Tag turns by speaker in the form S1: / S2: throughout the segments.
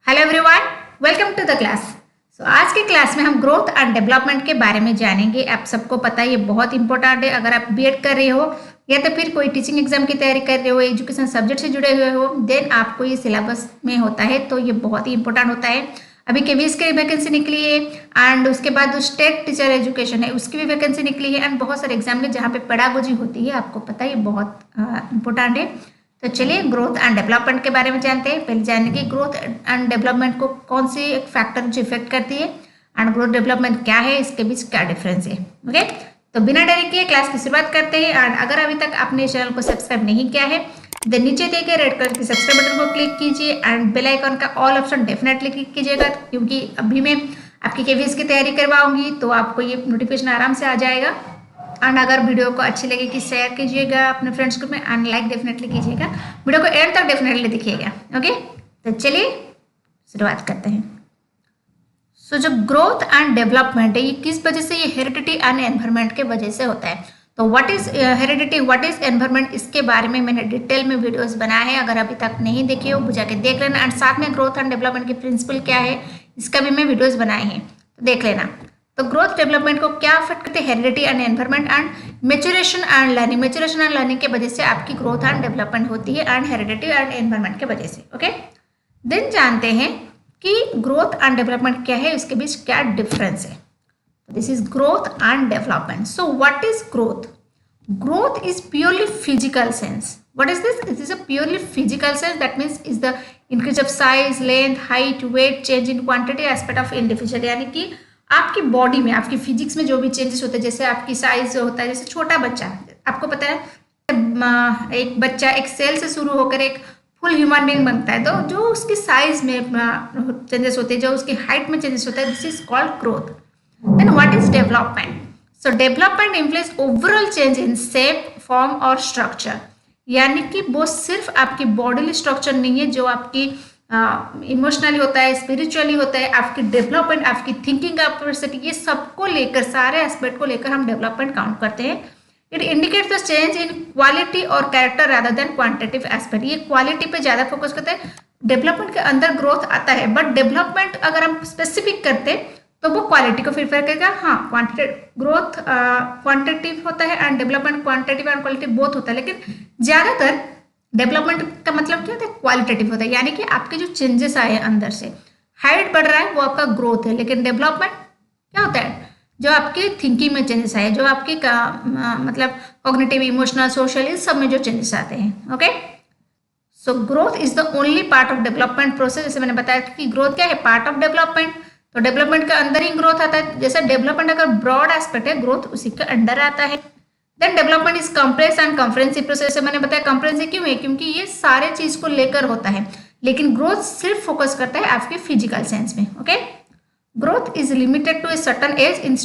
S1: Hello everyone, welcome to the class. आज के class में हम ग्रोथ एंड डेवलपमेंट के बारे में जानेंगे। आप सबको पता है ये बहुत इंपॉर्टेंट है। अगर आप बीएड कर रहे हो या तो फिर कोई टीचिंग एग्जाम की तैयारी कर रहे हो, एजुकेशन सब्जेक्ट से जुड़े हुए हो, देन आपको ये सिलेबस में होता है, तो ये बहुत ही इंपॉर्टेंट होता है। अभी केवीएस की वैकेंसी निकली है एंड उसके बाद जो स्टेट टीचर एजुकेशन है उसकी भी वैकेंसी निकली है एंड बहुत सारे एग्जाम में जहाँ पे पेडागोजी होती है, आपको पता है ये बहुत इंपॉर्टेंट है। तो चलिए ग्रोथ एंड डेवलपमेंट के बारे में जानते हैं। पहले जानेंगे ग्रोथ एंड डेवलपमेंट को कौन सी एक फैक्टर जो इफेक्ट करती है एंड ग्रोथ डेवलपमेंट क्या है, इसके बीच क्या डिफरेंस है। ओके, तो बिना देरी किए क्लास की शुरुआत करते हैं। एंड अगर अभी तक आपने चैनल को सब्सक्राइब नहीं किया है देन नीचे दिए गए रेड कलर के सब्सक्राइब बटन को क्लिक कीजिए एंड बेल आइकन का ऑल ऑप्शन डेफिनेटली क्लिक कीजिएगा, क्योंकि अभी मैं आपकी केवीएस की तैयारी करवाऊंगी तो आपको ये नोटिफिकेशन आराम से आ जाएगा। एंड अगर वीडियो को अच्छी लगेगी शेयर कीजिएगा अपने फ्रेंड्स ग्रुप में एंड लाइक डेफिनेटली कीजिएगा। वीडियो को एंड तक डेफिनेटली देखिएगा। ओके, तो चलिए शुरुआत करते हैं। जो ग्रोथ एंड डेवलपमेंट है ये किस वजह से, ये हेरिडिटी एंड एनवायरनमेंट के वजह से होता है। तो what is heredity, what is environment, इसके बारे में मैंने डिटेल में वीडियोस बनाए हैं। अगर अभी तक नहीं देखे हो जाके देख लेना। एंड साथ में ग्रोथ एंड डेवलपमेंट के प्रिंसिपल क्या है इसका भी मैं वीडियोज बनाए हैं, तो देख लेना। तो ग्रोथ डेवलपमेंट को क्या अफेक्ट करते हैं, heredity and environment and maturation and learning. Maturation and learning के वजह से आपकी ग्रोथ एंड डेवलपमेंट होती है एंड हेरिडिटी एंड एनवायरनमेंट के वजह से। ओके, देन जानते हैं कि ग्रोथ एंड डेवलपमेंट क्या है, इसके बीच क्या डिफरेंस है। This is growth and development. So what is growth? Growth is purely physical sense. What is this? It is a purely physical sense. That means is the increase of size, length, height, weight, change in quantity aspect of individual। यानी कि आपकी body में, आपकी physics में जो भी changes होते हैं, जैसे आपकी साइज होता है, जैसे छोटा बच्चा, आपको पता है एक बच्चा एक सेल से शुरू होकर एक फुल ह्यूमन बीइंग बनता है, तो जो उसकी साइज में चेंजेस होते हैं, जो उसकी हाइट में चेंजेस होता है, this is called growth. Then what is development? So development implies overall change in shape, form और स्ट्रक्चर। यानी कि वो सिर्फ आपकी बॉडीली स्ट्रक्चर नहीं है, जो आपकी इमोशनली होता है, स्पिरिचुअली होता है, आपकी डेवलपमेंट, आपकी थिंकिंग कैपेसिटी, ये सबको लेकर, सारे एस्पेक्ट को लेकर हम डेवलपमेंट काउंट करते हैं। It indicate the change in quality और character rather than quantitative aspect. ये क्वालिटी पे ज़्यादा फोकस करते हैं। डेवलपमेंट के अंदर ग्रोथ आता है, बट डेवलपमेंट अगर हम स्पेसिफिक करते तो वो क्वालिटी को प्रीफर करेगा। हाँ, ग्रोथ क्वांटिटेटिव होता है and development quantitative and quality both होता है, लेकिन ज़्यादातर डेवलपमेंट का मतलब क्या होता है, क्वालिटेटिव होता है। यानी कि आपके जो चेंजेस आए अंदर से, हाइट बढ़ रहा है वो आपका ग्रोथ है, लेकिन डेवलपमेंट क्या होता है, जो आपकी थिंकिंग में चेंजेस आए, जो आपकी मतलब कॉग्निटिव, इमोशनल, सोशल, इस सब में जो चेंजेस आते हैं। Okay, so growth is the only part of development process. जैसे मैंने बताया कि ग्रोथ क्या है, पार्ट ऑफ डेवलपमेंट। तो डेवलपमेंट के अंदर ही ग्रोथ आता है। जैसे डेवलपमेंट अगर ब्रॉड एस्पेक्ट है, ग्रोथ उसी के अंडर आता है। Then development is complex and comprehensive process. मैंने बताया कम्प्रेहेंसिव क्यों है, क्योंकि ये सारे चीज को लेकर होता है, लेकिन ग्रोथ सिर्फ फोकस करता है आपके फिजिकल सेंस में। Okay, growth is limited to a certain age, it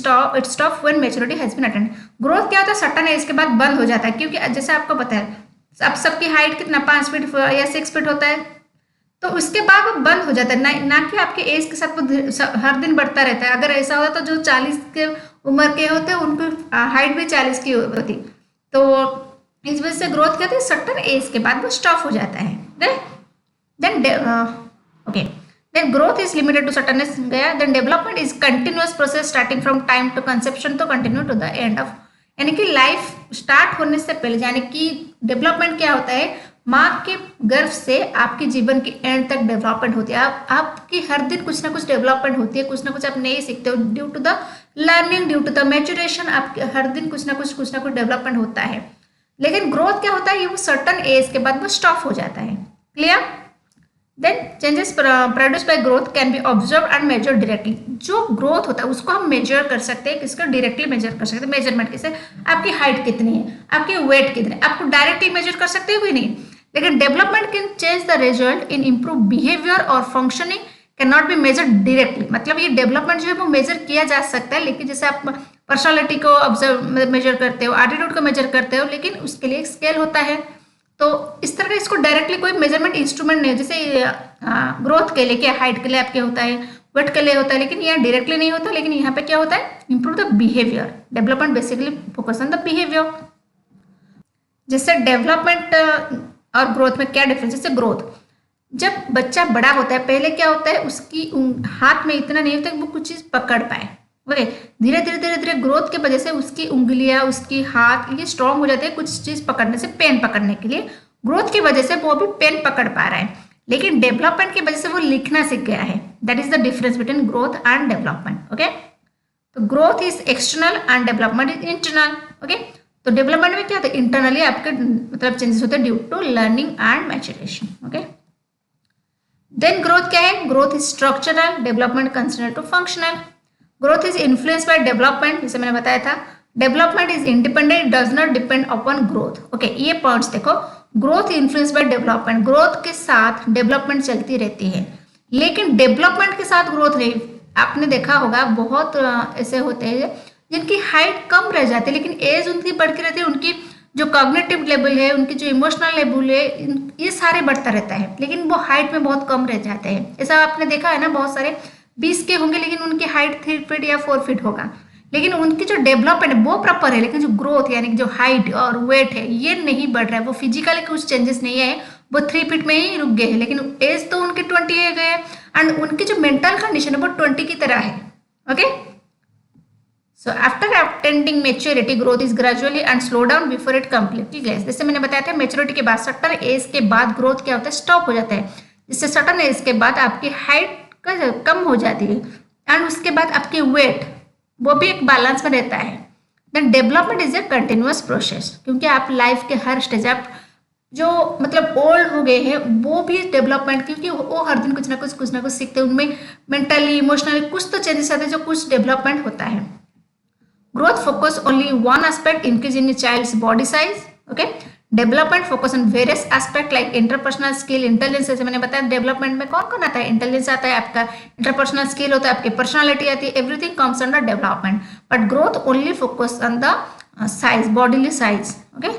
S1: stop when maturity has been attained. Growth क्या होता है, सर्टन एज के बाद बंद हो जाता है, क्योंकि जैसे आपको पता है अब सबकी हाइट कितना 5 फीट या 6 फीट होता है, तो उसके बाद वो बंद हो जाता है। ना कि आपके एज के साथ वो हर दिन बढ़ता रहता है। अगर ऐसा होता तो जो 40 के उम्र के होते उनकी हाइट भी 40 की होती, तो इस वजह से ग्रोथ क्या होती है, सर्टन एज के बाद वो स्टॉप हो जाता है। Then growth is limited to certain age गया। Then development is continuous process starting from time to conception to continue to the end of. यानी कि लाइफ स्टार्ट होने से पहले, यानी कि डेवलपमेंट क्या होता है, माँ के गर्भ से आपके जीवन के एंड तक डेवलपमेंट होती है। आपकी हर दिन कुछ ना कुछ डेवलपमेंट होती है, कुछ ना कुछ आप नए सीखते हो, due to the learning, due to the maturation, आपके हर दिन कुछ ना कुछ डेवलपमेंट होता है। लेकिन ग्रोथ क्या होता है, ये वो सर्टन एज के बाद वो स्टॉप हो जाता है। Clear? Then changes produce by growth can be observe and measure directly. जो ग्रोथ होता है उसको हम मेजर कर सकते हैं, किसको डायरेक्टली मेजर कर सकते हैं। मेजरमेंट कैसे, आपकी हाइट कितनी है, आपके वेट कितने, आपको डायरेक्टली मेजर कर सकते हो भी नहीं। लेकिन development can change the result in improve behaviour और functioning, can not be measure directly. मतलब ये डेवलपमेंट जो है वो मेजर किया जा सकता है, लेकिन जैसे आप पर्सनालिटी को ऑब्जर्व मेजर करते हो, एटीट्यूड को मेजर करते हो, लेकिन उसके लिए एक स्केल होता है। तो इस तरह का इसको डायरेक्टली कोई मेजरमेंट इंस्ट्रूमेंट नहीं है। जैसे ग्रोथ के लिए क्या, हाइट के लिए आपके होता है, वेट के लिए होता है, लेकिन यहाँ डायरेक्टली नहीं होता। लेकिन यहाँ पे क्या होता है, improve the behaviour. Development basically focus on the behaviour. जैसे डेवलपमेंट और ग्रोथ में क्या डिफरेंस, जैसे ग्रोथ जब बच्चा बड़ा होता है पहले क्या होता है, उसकी हाथ में इतना नहीं होता कि वो कुछ चीज़ पकड़ पाए। ओके, धीरे धीरे धीरे धीरे ग्रोथ की वजह से उसकी उंगलियां, उसकी हाथ ये स्ट्रांग हो जाते हैं कुछ चीज़ पकड़ने से, पेन पकड़ने के लिए। ग्रोथ की वजह से वो अभी पेन पकड़ पा रहा है, लेकिन डेवलपमेंट की वजह से वो लिखना सीख गया है। That is the difference between growth and development. Okay, तो growth is external and development is internal. Okay, तो डेवलपमेंट में क्या होता है, इंटरनली आपके मतलब चेंजेस होते हैं due to learning and maturation. Okay, then growth क्या है, growth is structural, development consider to functional. Growth is influence by development, जैसे मैंने बताया था। Development is independent, does not depend upon growth. Okay, ये पॉइंट्स देखो, growth influence by development, growth के साथ डेवलपमेंट चलती रहती है, लेकिन डेवलपमेंट के साथ ग्रोथ नहीं। आपने देखा होगा बहुत ऐसे होते हैं जिनकी हाइट कम रह जाती है लेकिन एज उनकी बढ़ती रहती है, उनकी जो कॉग्निटिव लेवल है, उनकी जो इमोशनल लेवल है, ये सारे बढ़ता रहता है, लेकिन वो हाइट में बहुत कम रह जाते हैं। ऐसा आपने देखा है ना, बहुत सारे 20 के होंगे लेकिन उनकी हाइट 3 फीट या 4 फीट होगा, लेकिन उनकी जो डेवलपमेंट है वो प्रॉपर है, लेकिन जो ग्रोथ यानी जो हाइट और वेट है ये नहीं बढ़ रहा है, वो फिजिकली कुछ चेंजेस नहीं है, वो 3 फीट में ही रुक गए हैं, लेकिन एज तो उनके 20 गए एंड उनकी जो मेंटल कंडीशन है वो 20 की तरह है। Okay, so after attending maturity growth is gradually and slow down before it completely glace. जैसे मैंने बताया था मेच्योरिटी के बाद सर्टन एज के बाद ग्रोथ क्या होता है, स्टॉप हो जाता है, जिससे सर्टन एज के बाद आपकी हाइट का कम हो जाती है एंड उसके बाद आपकी वेट वो भी एक बैलेंस में रहता है। Then development is a continuous process, क्योंकि आप लाइफ के हर स्टेज, आप जो मतलब ओल्ड हो गए हैं वो भी डेवलपमेंट, क्योंकि वो हर दिन कुछ ना कुछ सीखते हैं, उनमें मेंटली इमोशनली कुछ तो चेंजेस आते हैं, जो कुछ डेवलपमेंट होता है। Growth focus only one aspect, increase in child's body size. Okay, development focus on various aspect like interpersonal skill, intelligence. जैसे मैंने बताया डेवलपमेंट में कौन कौन आता है, इंटेलिजेंस आता है, आपका इंटरपर्सनल स्किल होता है, आपकी पर्सनालिटी आती है, everything comes under development. But growth only focus on the size, bodily size. Okay,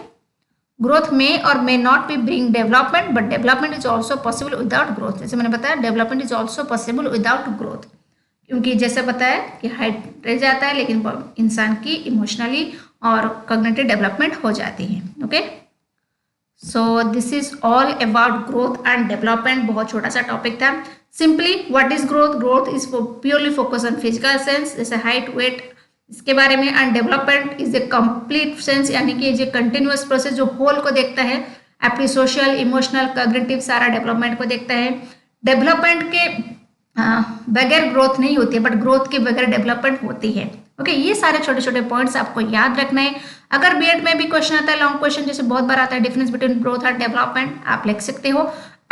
S1: growth may और may not be bring development, but development is also possible without growth. जैसे मैंने बताया development is also possible without growth, क्योंकि जैसे बताया कि height रह जाता है लेकिन इंसान की इमोशनली और कॉग्निटिव डेवलपमेंट हो जाती है। Okay, so this is all about growth and development. बहुत छोटा सा टॉपिक था। Simply what is growth, growth is purely focus on physical sense, जैसे हाइट वेट इसके बारे में, and development is A complete sense, यानी कि ये कंटिन्यूअस प्रोसेस जो होल को देखता है, आपकी सोशल इमोशनल कॉग्निटिव सारा डेवलपमेंट को देखता है। डेवलपमेंट के बगैर ग्रोथ नहीं होती है, बट ग्रोथ के बगैर डेवलपमेंट होती है। ओके, ये सारे छोटे छोटे पॉइंट्स आपको याद रखना है। अगर बीएड में भी क्वेश्चन आता है, लॉन्ग क्वेश्चन जैसे बहुत बार आता है, difference between growth and development, आप लिख सकते हो।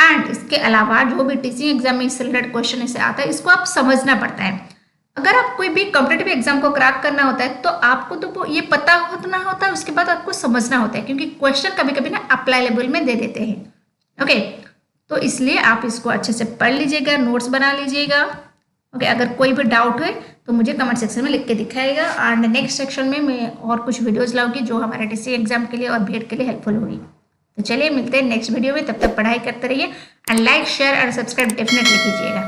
S1: एंड इसके अलावा जो भी टीचिंग एग्जाम में इससे रिलेटेड क्वेश्चन ऐसे आता है, इसको आप समझना पड़ता है। अगर आप कोई भी कॉम्पिटेटिव एग्जाम को क्रैक करना होता है तो आपको तो ये पता होना होता है, उसके बाद आपको समझना होता है, क्योंकि क्वेश्चन कभी कभी ना अप्लाई लेवल में दे देते हैं। ओके, तो इसलिए आप इसको अच्छे से पढ़ लीजिएगा, नोट्स बना लीजिएगा। ओके, अगर कोई भी डाउट है तो मुझे कमेंट सेक्शन में लिख के दिखाएगा, एंड नेक्स्ट सेक्शन में मैं और कुछ वीडियोस लाऊंगी जो हमारे टीचिंग एग्जाम के लिए और बीएड के लिए हेल्पफुल होगी। तो चलिए मिलते हैं नेक्स्ट वीडियो में, तब तक पढ़ाई करते रहिए एंड लाइक शेयर और सब्सक्राइब डेफिनेटली कीजिएगा।